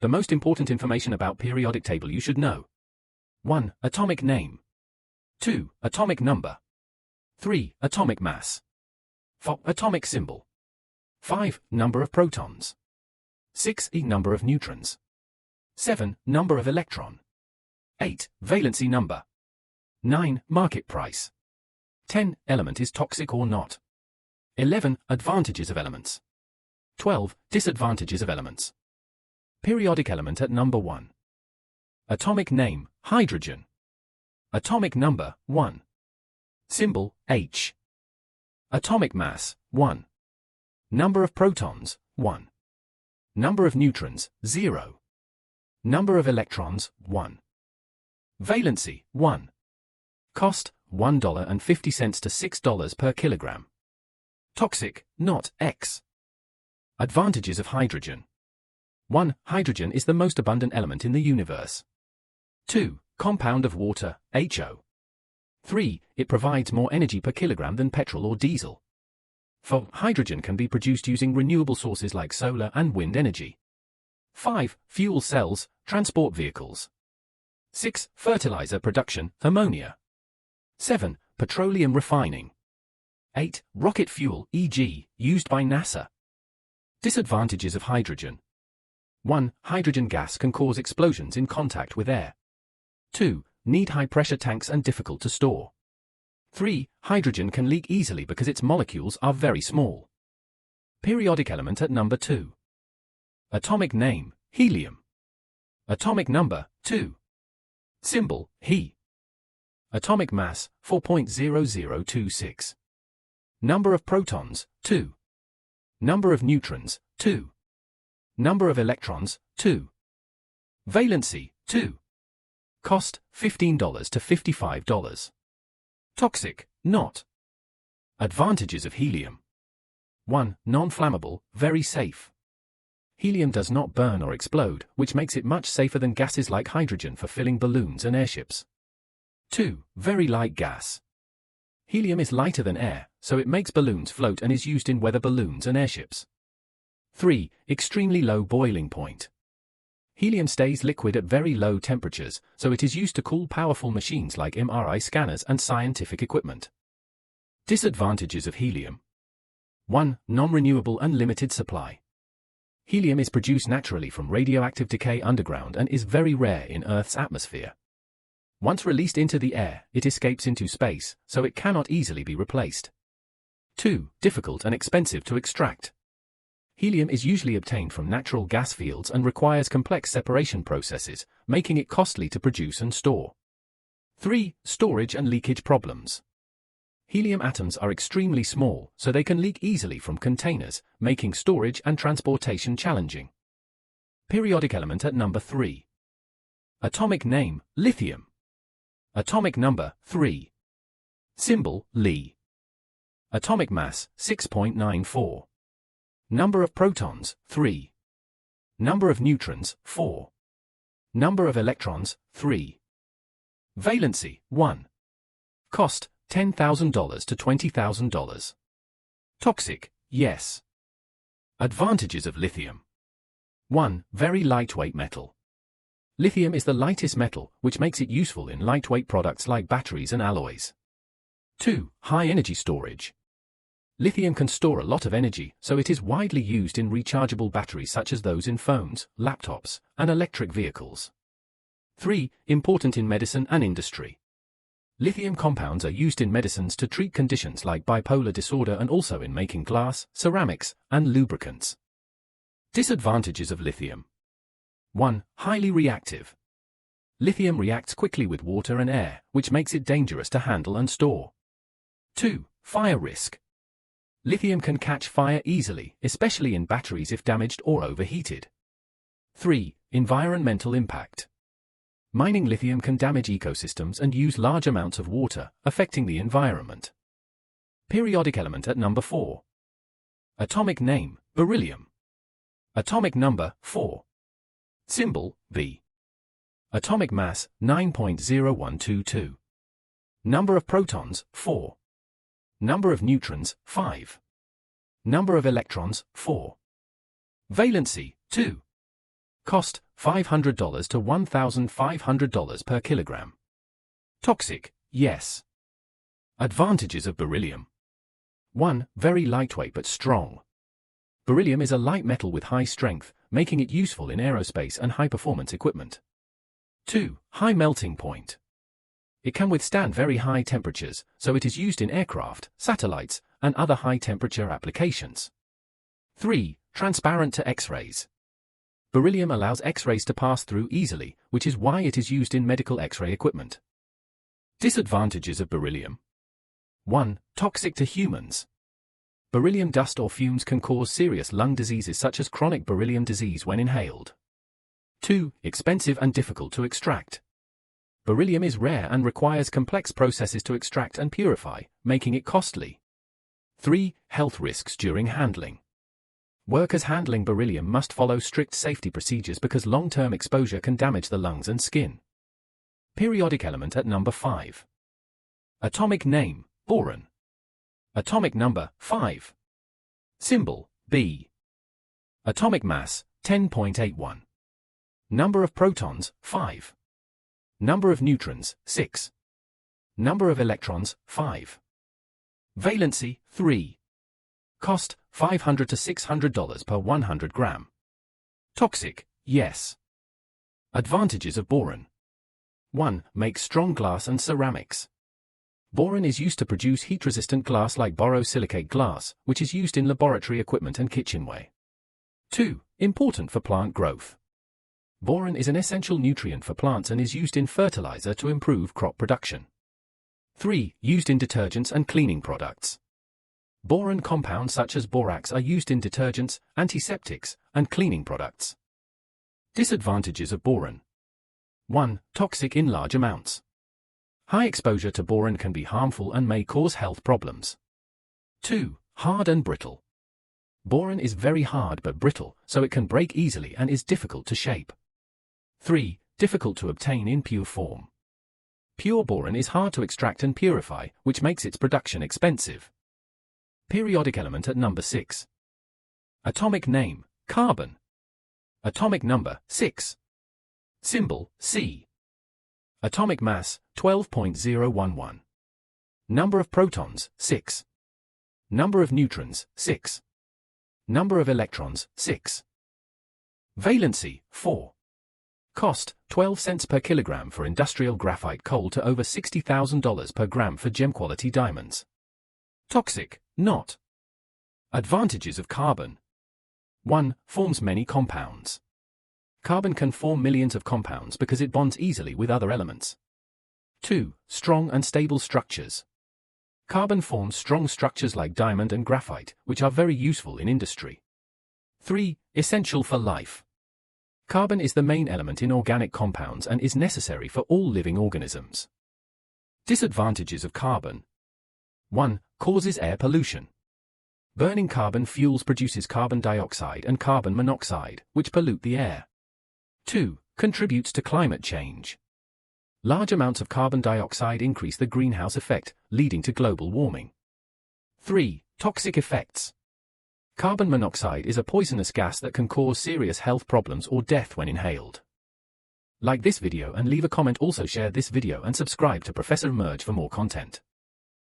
The most important information about periodic table you should know. 1. Atomic name. 2. Atomic number. 3. Atomic mass. 4. Atomic symbol. 5. Number of protons. 6. Number of neutrons. 7. Number of electron. 8. Valency number. 9. Market price. 10. Element is toxic or not. 11. Advantages of elements. 12. Disadvantages of elements. Periodic element at number 1. Atomic name, hydrogen. Atomic number, 1. Symbol, H. Atomic mass, 1. Number of protons, 1. Number of neutrons, 0. Number of electrons, 1. Valency, 1. Cost, $1.50 to $6 per kilogram. Toxic, not X. Advantages of hydrogen. 1. Hydrogen is the most abundant element in the universe. 2. Compound of water, HO. 3. It provides more energy per kilogram than petrol or diesel. 4. Hydrogen can be produced using renewable sources like solar and wind energy. 5. Fuel cells, transport vehicles. 6. Fertilizer production, ammonia. 7. Petroleum refining. 8. Rocket fuel, e.g., used by NASA. Disadvantages of hydrogen. 1. Hydrogen gas can cause explosions in contact with air. 2. Need high-pressure tanks and difficult to store. 3. Hydrogen can leak easily because its molecules are very small. Periodic element at number 2. Atomic name, helium. Atomic number, 2. Symbol, He. Atomic mass, 4.0026. Number of protons, 2. Number of neutrons, 2. Number of electrons, 2. Valency, 2. Cost, $15 to $55. Toxic, not. Advantages of helium. 1. Non-flammable, very safe. Helium does not burn or explode, which makes it much safer than gases like hydrogen for filling balloons and airships. 2. Very light gas. Helium is lighter than air, so it makes balloons float and is used in weather balloons and airships. 3. Extremely low boiling point. Helium stays liquid at very low temperatures, so it is used to cool powerful machines like MRI scanners and scientific equipment. Disadvantages of helium. 1. Non-renewable and limited supply. Helium is produced naturally from radioactive decay underground and is very rare in Earth's atmosphere. Once released into the air, it escapes into space, so it cannot easily be replaced. 2. Difficult and expensive to extract. Helium is usually obtained from natural gas fields and requires complex separation processes, making it costly to produce and store. 3. Storage and leakage problems. Helium atoms are extremely small, so they can leak easily from containers, making storage and transportation challenging. Periodic element at number 3. Atomic name, lithium. Atomic number, 3. Symbol, Li. Atomic mass, 6.94. Number of protons, 3. Number of neutrons, 4. Number of electrons, 3. Valency, 1. Cost, $10,000 to $20,000. Toxic, yes. Advantages of lithium. 1. Very lightweight metal. Lithium is the lightest metal, which makes it useful in lightweight products like batteries and alloys. 2. High energy storage. Lithium can store a lot of energy, so it is widely used in rechargeable batteries such as those in phones, laptops, and electric vehicles. 3. Important in medicine and industry. Lithium compounds are used in medicines to treat conditions like bipolar disorder and also in making glass, ceramics, and lubricants. Disadvantages of lithium. 1. Highly reactive. Lithium reacts quickly with water and air, which makes it dangerous to handle and store. 2. Fire risk. Lithium can catch fire easily, especially in batteries if damaged or overheated. 3. Environmental impact. Mining lithium can damage ecosystems and use large amounts of water, affecting the environment. Periodic element at number 4. Atomic name, beryllium. Atomic number, 4. Symbol, B. Atomic mass, 9.0122. Number of protons, 4. Number of neutrons, 5. Number of electrons, 4. Valency, 2. Cost $500 to $1,500 per kilogram. Toxic, yes. Advantages of beryllium. 1. Very lightweight but strong. Beryllium is a light metal with high strength, making it useful in aerospace and high-performance equipment. 2. High melting point. It can withstand very high temperatures, so it is used in aircraft, satellites, and other high-temperature applications. 3. Transparent to X-rays. Beryllium allows X-rays to pass through easily, which is why it is used in medical X-ray equipment. Disadvantages of beryllium. 1. Toxic to humans. Beryllium dust or fumes can cause serious lung diseases such as chronic beryllium disease when inhaled. 2. Expensive and difficult to extract. Beryllium is rare and requires complex processes to extract and purify, making it costly. 3. Health risks during handling. Workers handling beryllium must follow strict safety procedures because long-term exposure can damage the lungs and skin. Periodic element at number 5. Atomic name, boron. Atomic number, 5. Symbol, B. Atomic mass, 10.81. Number of protons, 5. Number of neutrons, 6. Number of electrons, 5. Valency, 3. Cost, $500 to $600 per 100 gram. Toxic, yes. Advantages of boron. 1. Makes strong glass and ceramics. Boron is used to produce heat-resistant glass like borosilicate glass, which is used in laboratory equipment and kitchenware. 2. Important for plant growth. Boron is an essential nutrient for plants and is used in fertilizer to improve crop production. 3. Used in detergents and cleaning products. Boron compounds such as borax are used in detergents, antiseptics, and cleaning products. Disadvantages of boron. 1. Toxic in large amounts. High exposure to boron can be harmful and may cause health problems. 2. Hard and brittle. Boron is very hard but brittle, so it can break easily and is difficult to shape. 3. Difficult to obtain in pure form. Pure boron is hard to extract and purify, which makes its production expensive. Periodic element at number 6. Atomic name, carbon. Atomic number, 6. Symbol, C. Atomic mass, 12.011. Number of protons, 6. Number of neutrons, 6. Number of electrons, 6. Valency, 4. Cost, 12 cents per kilogram for industrial graphite coal to over $60,000 per gram for gem-quality diamonds. Toxic, not. Advantages of carbon. 1. Forms many compounds. Carbon can form millions of compounds because it bonds easily with other elements. 2. Strong and stable structures. Carbon forms strong structures like diamond and graphite, which are very useful in industry. 3. Essential for life. Carbon is the main element in organic compounds and is necessary for all living organisms. Disadvantages of carbon. 1. Causes air pollution. Burning carbon fuels produces carbon dioxide and carbon monoxide, which pollute the air. 2. Contributes to climate change. Large amounts of carbon dioxide increase the greenhouse effect, leading to global warming. 3. Toxic effects. Carbon monoxide is a poisonous gas that can cause serious health problems or death when inhaled. Like this video and leave a comment. Also share this video and subscribe to Professor Emerge for more content.